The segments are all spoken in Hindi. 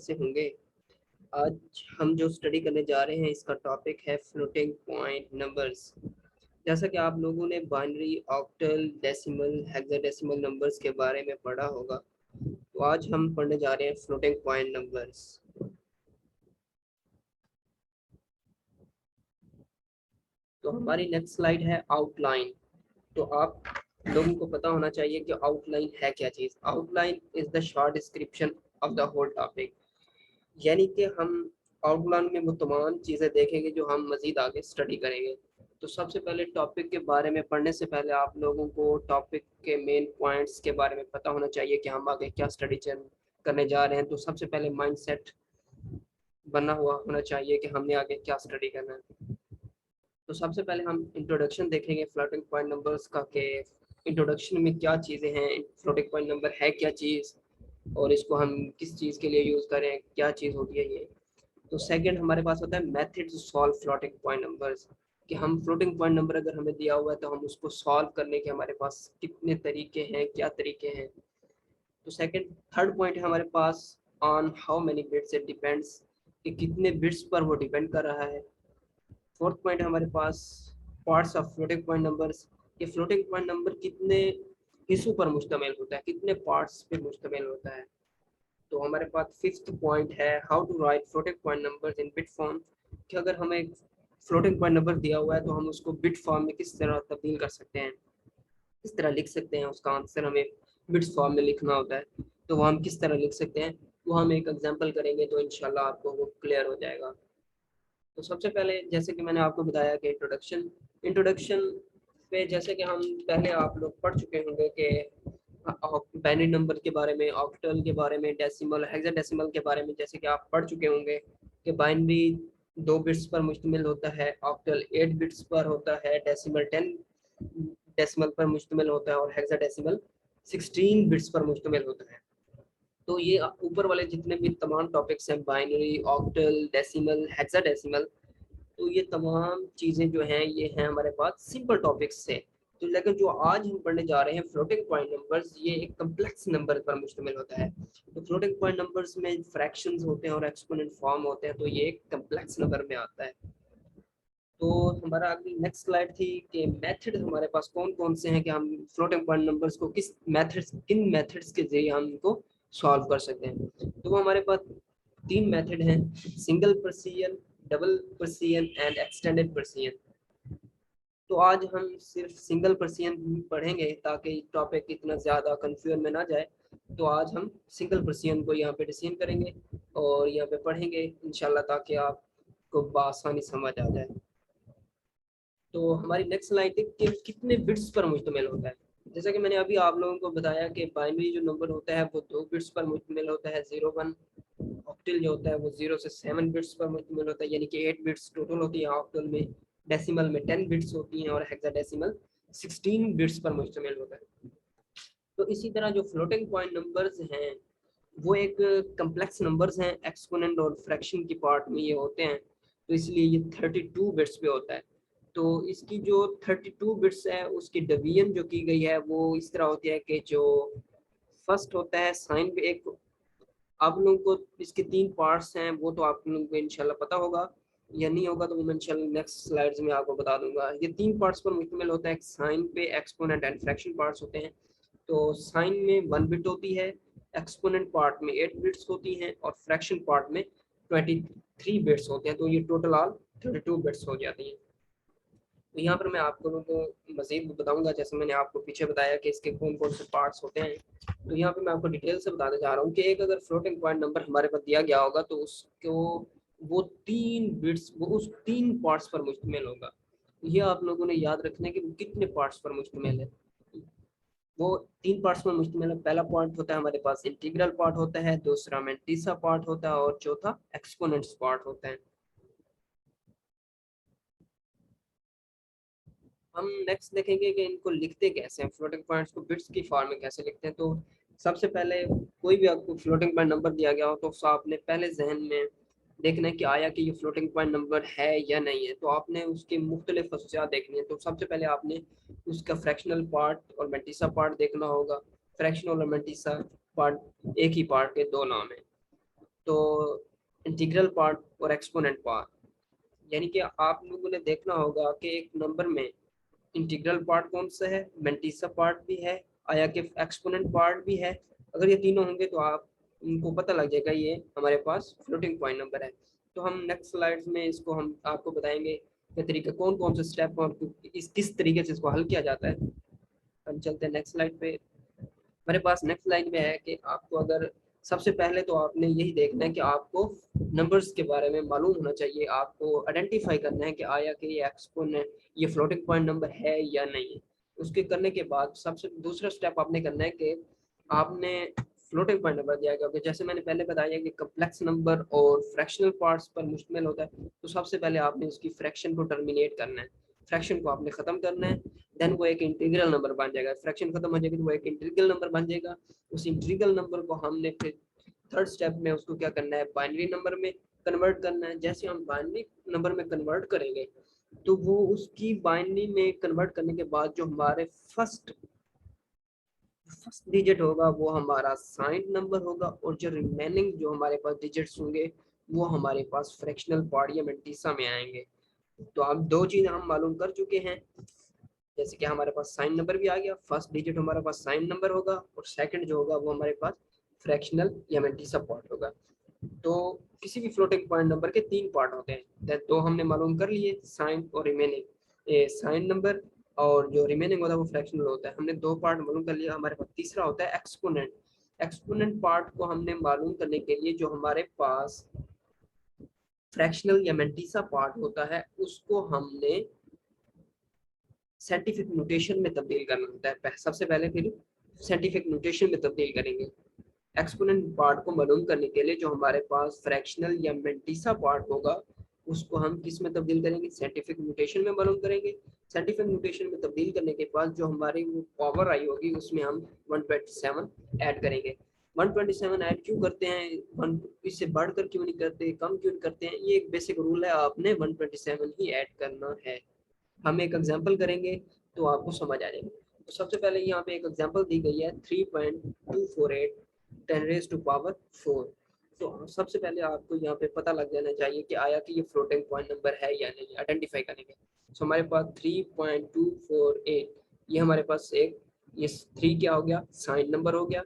से होंगे। आज हम जो स्टडी करने जा रहे हैं इसका टॉपिक है फ्लोटिंग पॉइंट नंबर्स। जैसा कि आप लोगों ने binary, octal, decimal, hexadecimal numbers के बारे में पढ़ा होगा, तो आज हम पढ़ने जा रहे हैं फ्लोटिंग पॉइंट नंबर्स। तो हमारी नेक्स्ट स्लाइड है आउटलाइन। तो आप लोगों को पता होना चाहिए कि आउटलाइन है क्या चीज़। Outline is the short description of the whole topic, यानी कि हम आउटलाइन में वो तमाम चीज़ें देखेंगे जो हम मज़ीद आगे स्टडी करेंगे। तो सबसे पहले टॉपिक के बारे में पढ़ने से पहले आप लोगों को टॉपिक के मेन पॉइंट्स के बारे में पता होना चाहिए कि हम आगे क्या स्टडी करने जा रहे हैं। तो सबसे पहले माइंडसेट बना हुआ होना चाहिए कि हमने आगे क्या स्टडी करना है। तो सबसे पहले हम इंट्रोडक्शन देखेंगे फ्लोटिंग पॉइंट नंबर्स का, कि इंट्रोडक्शन में क्या चीज़ें हैं, फ्लोटिंग पॉइंट नंबर है क्या चीज़ और इसको हम किस चीज़ के लिए यूज़ करें, क्या चीज़ होती है ये। तो सेकंड हमारे पास होता है method to solve floating point numbers, कि हम फ्लोटिंग पॉइंट नंबर अगर हमें दिया हुआ है तो हम उसको सॉल्व करने के हमारे पास कितने तरीके हैं, क्या तरीके हैं। तो सेकंड थर्ड पॉइंट है हमारे pass on how many bits it depends, कि कितने बिट्स पर वो डिपेंड कर रहा है। फोर्थ पॉइंट हमारे पास parts of floating point numbers, ये फ्लोटिंग पॉइंट नंबर कितने हिस्सों पर मुश्तमिल होता है, कितने पार्ट्स पे मुश्तमिल होता है। तो हमारे पास फिफ्थ पॉइंट है how to write floating point numbers in bit form, कि अगर हमें फ्लोटिंग पॉइंट नंबर दिया हुआ है तो हम उसको बिट फॉर्म में किस तरह तब्दील कर सकते हैं, किस तरह लिख सकते हैं। उसका आंसर हमें बिट्स फॉर्म में लिखना होता है, तो वो हम किस तरह लिख सकते हैं वो हम एक एग्जांपल करेंगे तो इंशाल्लाह आपको वो क्लियर हो जाएगा। तो सबसे पहले जैसे कि मैंने आपको बताया कि इंट्रोडक्शन पे जैसे कि हम पहले आप लोग पढ़ चुके होंगे कि बाइनरी नंबर के बारे में, ऑक्टल के बारे में, डेसिमल, हेक्साडेसिमल के बारे में जैसे कि आप पढ़ चुके होंगे कि बाइनरी 2 बिट्स पर मुश्तमिल होता है, ऑक्टल 8 बिट्स पर होता है, डेसिमल 10 डेसिमल पर मुश्तमिल होता है और हेक्साडेसिमल 16 बिट्स पर मुश्तमिल होता है। तो ये ऊपर वाले जितने भी तमाम टॉपिक्स हैं, बाइनरी, ऑक्टल, डेसिमल, हेक्साडेसिमल, तो ये तमाम चीज़ें जो हैं ये हैं हमारे पास सिंपल टॉपिक्स से। तो लेकिन जो आज हम पढ़ने जा रहे हैं फ्लोटिंग पॉइंट नंबर्स, ये एक कम्प्लेक्स नंबर पर मुश्तमिल होता है। तो फ्लोटिंग पॉइंट नंबर्स में फ्रैक्शंस होते हैं और एक्सपोनेंट फॉर्म होते हैं, तो ये एक कम्प्लेक्स नंबर में आता है। तो हमारा अगली नेक्स्ट स्लाइड थी कि मेथड हमारे पास कौन कौन से हैं, कि हम फ्लोटिंग पॉइंट नंबर्स को किन मेथड्स के जरिए हम इनको सॉल्व कर सकते हैं। तो वो हमारे पास 3 मेथड हैं, single Persian, double Persian and extended Persian. तो आज हम सिर्फ सिंगल पर्सियन पढ़ेंगे ताकि टॉपिक इतना ज़्यादा कंफ्यूजन में ना जाए। तो आज हम सिंगल पर्सियन को यहाँ पे डिसीजन करेंगे और यहाँ पे पढ़ेंगे इंशाल्लाह, ताकि आपको बआसानी समझ आ जाए। तो हमारी नेक्स्ट स्लाइड है कि कितने बिट्स पर मुश्तमिल होता है। जैसा कि मैंने अभी आप लोगों को बताया कि बाइनरी जो नंबर होता है वो 2 बिट्स पर मुश्तमिल होता है, 0 1। ऑक्टल जो होता है वो 0 से 7 बिट्स पर मुश्तमिल होता है, यानी कि 8 बिट्स टोटल होती है ऑक्टल में। डेसिमल में 10 बिट्स होती हैं और हेक्साडेसिमल 16 बिट्स पर मुश्तमिल होता है। तो इसी तरह जो फ्लोटिंग पॉइंट नंबर्स हैं वो एक कम्प्लेक्स नंबर्स हैं, एक्सपोनेंट और फ्रैक्शन की पार्ट में ये होते हैं, तो इसलिए ये 32 बिट्स पे होता है। तो इसकी जो 32 बिट्स है उसकी डिवीजन जो की गई है वो इस तरह होती है कि जो फर्स्ट होता है साइन पे एक, आप लोगों को इसके 3 पार्ट्स हैं वो तो आप लोगों को इंशाल्लाह पता होगा, या नहीं होगा तो मैं इंशाल्लाह नेक्स्ट स्लाइड्स में आपको बता दूंगा। ये 3 पार्ट्स पर मुश्तमिल होता है, साइन पे, एक्सपोनेंट एंड फ्रैक्शन पार्ट्स होते हैं। तो साइन में 1 बिट होती है, एक्सपोनेंट पार्ट में 8 बिट्स होती हैं और फ्रैक्शन पार्ट में 23 बिट्स होते हैं। तो ये टोटल ऑल 32 बिट्स हो जाती हैं। तो यहाँ पर मैं आप लोगों को मज़ीद बताऊंगा, जैसे मैंने आपको पीछे बताया कि इसके कौन कौन से पार्ट्स होते हैं। तो यहाँ पे मैं आपको डिटेल से बताने जा रहा हूँ कि एक अगर फ्लोटिंग पॉइंट नंबर हमारे पास दिया गया होगा तो उसको वो 3 बिट्स वो उस 3 पार्ट्स पर मुश्तमिल होगा। ये आप लोगों ने याद रखना है कि वो कितने पार्ट्स पर मुश्तमिल है। वो 3 पार्ट्स में मुश्तमिल है। पहला पार्ट होता है हमारे पास इंटीग्रल पार्ट होता है, दूसरा मेंटिसा पार्ट होता है और चौथा एक्सपोनेंट्स पार्ट होता है। हम नेक्स्ट देखेंगे कि इनको लिखते कैसे हैं, फ्लोटिंग पॉइंट्स को बिट्स की फॉर्म में कैसे लिखते हैं। तो सबसे पहले कोई भी आपको फ्लोटिंग पॉइंट नंबर दिया गया हो तो उसको आपने पहले जहन में देखना है कि आया कि ये फ्लोटिंग पॉइंट नंबर है या नहीं है। तो आपने उसके मुख्तलिफ खसूसियात देखनी है। तो सबसे पहले आपने उसका फ्रैक्शनल पार्ट और मेंटिसा पार्ट देखना होगा। फ्रैक्शनल और मेंटिसा पार्ट एक ही पार्ट के 2 नाम है। तो इंटीग्रल पार्ट और एक्सपोनेंट पार्ट, यानी कि आप लोगों ने देखना होगा कि एक नंबर में इंटीग्रल पार्ट कौन सा है, मेंटिसा पार्ट भी है, आया कि एक्सपोनेंट पार्ट भी है। अगर ये तीनों होंगे तो आप इनको पता लग जाएगा ये हमारे पास फ्लोटिंग पॉइंट नंबर है। तो हम नेक्स्ट स्लाइड्स में इसको हम आपको बताएंगे कि तरीका कौन कौन से स्टेप और किस तरीके से इसको हल किया जाता है। हम चलते हैं नेक्स्ट स्लाइड पे। हमारे पास नेक्स्ट लाइन में है कि आपको अगर सबसे पहले तो आपने यही देखना है कि आपको नंबर्स के बारे में मालूम होना चाहिए, आपको आइडेंटिफाई करना है कि आया कि ये एक्सपोनेंट, ये फ्लोटिंग पॉइंट नंबर है या नहीं है। उसके करने के बाद सबसे दूसरा स्टेप आपने करना है कि आपने फ्लोटिंग पॉइंट नंबर दिया गया, जैसे मैंने पहले बताया कि कम्प्लेक्स नंबर और फ्रैक्शनल पार्ट्स पर मुश्तमिल होता है। तो सबसे पहले आपने उसकी फ्रैक्शन को टर्मिनेट करना है, फ्रैक्शन को आपने खत्म करना है, देन वो एक इंटीग्रल नंबर बन जाएगा। फ्रैक्शन खत्म हो जाएगी तो वो एक इंटीग्रल नंबर बन जाएगा। उस इंटीग्रल नंबर को हमने फिर थर्ड स्टेप में उसको क्या करना है, बाइनरी नंबर में कन्वर्ट करना है। जैसे हम बाइनरी नंबर में कन्वर्ट करेंगे तो वो उसकी बाइनरी में कन्वर्ट करने के बाद जो हमारे फर्स्ट डिजिट होगा वो हमारा साइन नंबर होगा, और जो रिमेनिंग जो हमारे पास डिजिट्स होंगे वो हमारे पास फ्रैक्शनल पार्ट या मेंटिसा में आएंगे। तो आप दो चीज़ हम मालूम कर चुके हैं, जैसे कि हमारे पास साइन नंबर भी आ गया, फर्स्ट डिजिट हमारे पास साइन नंबर होगा और सेकंड जो होगा वो हमारे पास फ्रैक्शनल या मेंटिसा पार्ट होगा। तो किसी भी फ्लोटिंग पॉइंट नंबर के तीन पार्ट होते हैं, तो हमने मालूम कर लिए साइन और रिमेनिंग। साइन नंबर और जो रिमेनिंग होता है वो फ्रैक्शनल होता है। हमने दो पार्ट मालूम कर लिया। हमारे पास तीसरा होता है एक्सपोनेंट। एक्सपोनेंट पार्ट को हमने मालूम करने के लिए जो हमारे पास फ्रैक्शनल या मेंटिसा पार्ट होता है उसको हमने साइंटिफिक नोटेशन में तब्दील करना होता है सबसे पहले, फिर साइंटिफिक नोटेशन में तब्दील करेंगे। एक्सपोनेंट पार्ट को मालूम करने के लिए जो हमारे पास फ्रैक्शनल या मेंटिसा पार्ट होगा उसको हम किस में तब्दील करेंगे, साइंटिफिक नोटेशन में मालूम करेंगे। साइंटिफिक नोटेशन में तब्दील करने के बाद जो हमारी वो पावर आई होगी उसमें हम 127 ऐड करेंगे। 127 ऐड क्यों करते हैं, इससे बढ़कर क्यों नहीं करते, कम क्यों नहीं करते हैं, ये एक बेसिक रूल है, आपने 127 ही ऐड करना है। हम एक एग्जांपल करेंगे तो आपको समझ आ जाएगा। तो सबसे पहले यहाँ पे एक एग्जांपल दी गई है 3.248 10 रेज टू पावर 4। तो सबसे पहले आपको यहाँ पे पता लग जाना चाहिए कि आया कि ये फ्लोटिंग पॉइंट नंबर है या नहीं, आइडेंटिफाई करेंगे। तो हमारे पास 3.248, ये हमारे पास एक, ये 3 क्या हो गया, साइन नंबर हो गया।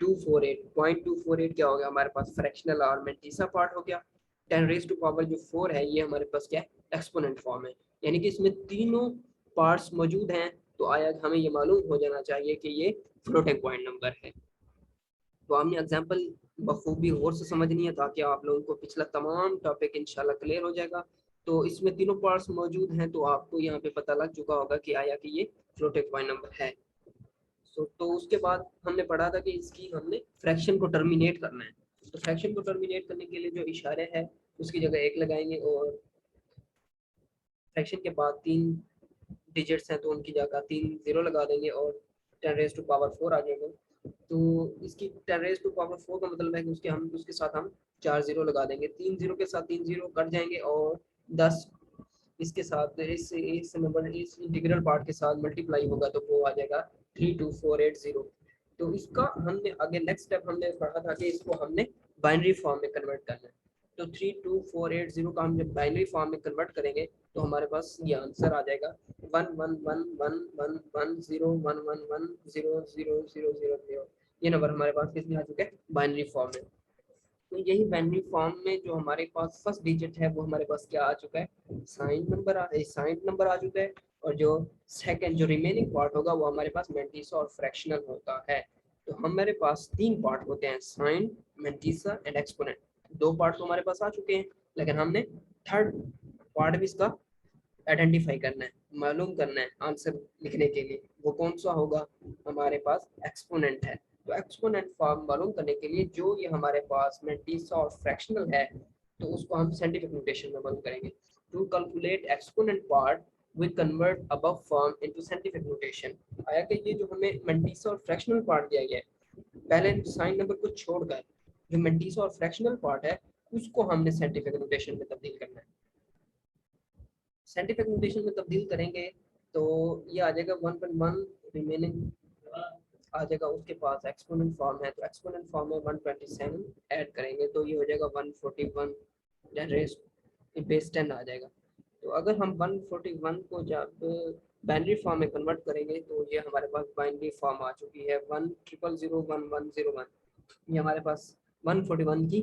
248.248 क्या हो गया, हमारे पास फ्रैक्शनल और मेंटिसा पार्ट हो गया। 10 रेज टू पावर जो 4 है ये हमारे पास क्या है, एक्सपोनेंट फॉर्म है, यानी कि इसमें तीनों पार्ट्स मौजूद हैं। तो आया हमें ये मालूम हो जाना चाहिए कि ये फ्लोटिंग पॉइंट नंबर है। तो हमने एग्जांपल बखूबी गौर से समझनी है ताकि आप लोगों को पिछला तमाम टॉपिक इंशाल्लाह क्लियर हो जाएगा। तो इसमें तीनों पार्ट्स मौजूद हैं तो आपको यहाँ पे पता लग चुका होगा कि आया कि ये फ्लोटिंग पॉइंट नंबर है। तो उसके बाद हमने पढ़ा था कि इसकी हमने फ्रैक्शन को टर्मिनेट करना है। तो फ्रैक्शन को टर्मिनेट करने के लिए जो इशारे है उसकी जगह एक लगाएंगे, और फ्रैक्शन के बाद 3 डिजिट्स हैं तो उनकी जगह 3 जीरो लगा देंगे और 10 रेज टू पावर 4 आ जाएगा। तो इसकी 10 रेज टू पावर 4 का मतलब है कि उसके साथ हम 4 जीरो लगा देंगे, 3 जीरो के साथ 3 जीरो कट जाएंगे, और 10 इसके साथ इस नंबर इस इंटीग्रल पार्ट के साथ मल्टीप्लाई होगा तो वो आ जाएगा 32480। तो इसका हमने आगे नेक्स्ट स्टेप हमने पढ़ा था कि इसको हमने बाइनरी फॉर्म में कन्वर्ट करना है। तो 32480 का हम जब बाइनरी फॉर्म में कन्वर्ट करेंगे तो हमारे पास ये आंसर आ जाएगा 11111011100000। ये नंबर हमारे पास किसमें आ चुके हैं, बाइनरी फॉर्म में। तो यही बाइनरी फॉर्म में जो हमारे पास फर्स्ट डिजिट है वो हमारे पास क्या आ चुका है, साइन नंबर आ चुका है। और जो सेकंड जो रिमेनिंग पार्ट होगा वो हमारे पास मेंटिसा और फ्रैक्शनल होता है। तो हमारे पास तीन पार्ट होते हैं, साइन, मेंटिसा एंड एक्सपोनेंट। दो पार्ट तो हमारे पास आ चुके हैं, लेकिन हमने थर्ड पार्ट भी इसका आइडेंटिफाई करना है, मालूम करना है आंसर लिखने के लिए। वो कौन सा होगा, हमारे पास एक्सपोनेंट है। तो एक्सपोनेंट फॉर्म मालूम करने के लिए जो ये हमारे पास मेंटिसा और फ्रैक्शनल है तो उसको हम साइंटिफिक नोटेशन में मालूम करेंगे। To calculate exponent part we convert above form into scientific notation. आया कि ये जो हमें मेंटिसा और फ्रैक्शनल पार्ट दिया गया है, पहले साइन नंबर को छोड़कर जो मेंटिसा और फ्रैक्शनल पार्ट है उसको हमने साइंटिफिक नोटेशन में तब्दील करना है। साइंटिफिक नोटेशन में तब्दील करेंगे तो ये आ जाएगा 1.1 रिमेनिंग आ जाएगा उसके पास एक्सपोनेंट फॉर्म है, तो एक्सपोनेंट फॉर्म में 127 ऐड करेंगे तो ये हो जाएगा 141 रेस्ट बेस 10 आ जाएगा। तो अगर हम 141 को जब बाइनरी फॉर्म में कन्वर्ट करेंगे तो ये हमारे पास बाइनरी फॉर्म आ चुकी है 1000101, ये हमारे पास 141 की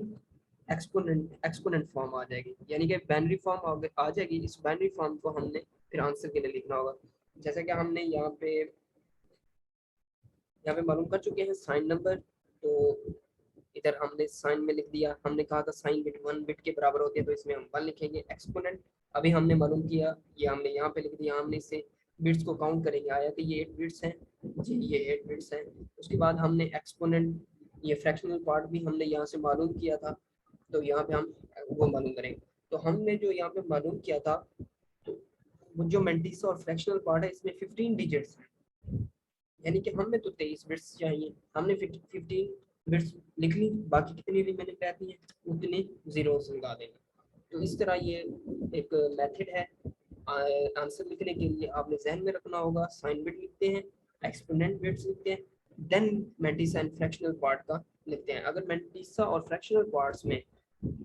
एक्सपोनेंट फॉर्म आ जाएगी, यानी कि बाइनरी फॉर्म आ जाएगी। इस बाइनरी फॉर्म को हमने फिर आंसर के लिए लिखना होगा, जैसे कि हमने यहाँ पे मालूम कर चुके हैं साइन नंबर। तो इधर हमने साइन में लिख दिया, हमने कहा था साइन बिट 1 बिट के बराबर होती है तो इसमें हम 1 लिखेंगे। एक्सपोनेंट अभी हमने मालूम किया, ये हमने यहाँ पे लिख दिया। हमने इससे बिट्स को काउंट करेंगे, आया कि ये 8 बिट्स हैं जी, ये 8 बिट्स हैं। उसके बाद हमने एक्सपोनेंट ये फ्रैक्शनल पार्ट भी हमने यहाँ से मालूम किया था, तो यहाँ पे हम वो मालूम करेंगे। तो हमने जो यहाँ पे मालूम किया था, तो वो जो मेंटिसा और फ्रैक्शनल पार्ट है इसमें 15 डिजिट्स हैं, यानी कि हमें तो 23 बिट्स चाहिए। हमने 15 बिट्स लिख ली, बाकी कितनी रिमेनिंग रहती है उतने जीरोस लगा देंगे। तो इस तरह ये एक मेथड है आंसर लिखने के लिए। आपने जहन में रखना होगा, साइन बिट लिखते हैं, एक्सपोनेंट बिट्स लिखते हैं, then mantissa and fractional part का लिखते हैं। अगर मेंटिसा और फ्रैक्शनल पार्ट्स में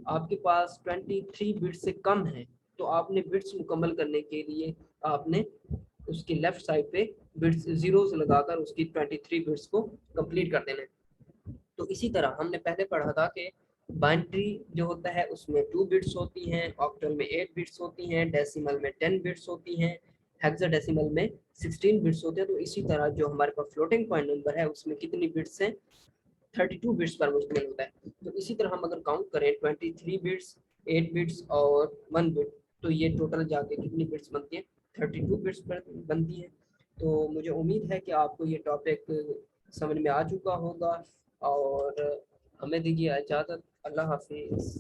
आपके पास 23 बिट्स से कम है तो आपने बिट्स मुकम्मल करने के लिए आपने उसकी लेफ्ट साइड पे बिट्स जीरोस लगाकर उसकी 23 बिट्स को कंप्लीट कर देना है। तो इसी तरह हमने पहले पढ़ा था कि बाइनरी जो होता है उसमें 2 बिट्स होती हैं, ऑक्टल में 8 बिट्स होती हैं, डेसिमल में 10 बिट्स होती हैं, हेक्साडेसिमल में 16 बिट्स होते हैं। तो इसी तरह जो हमारे पास फ्लोटिंग पॉइंट नंबर है उसमें कितनी बिट्स हैं, 32 बिट्स पर मुश्तमिल होता है। तो इसी तरह हम अगर काउंट करें 23 बिट्स, 8 बिट्स और 1 बिट, तो ये टोटल जाके कितनी बिट्स बनती है, 32 बिट्स पर बनती है। तो मुझे उम्मीद है कि आपको ये टॉपिक समझ में आ चुका होगा और हमें दीजिए इजाज़त। अल्लाह हाफिज़।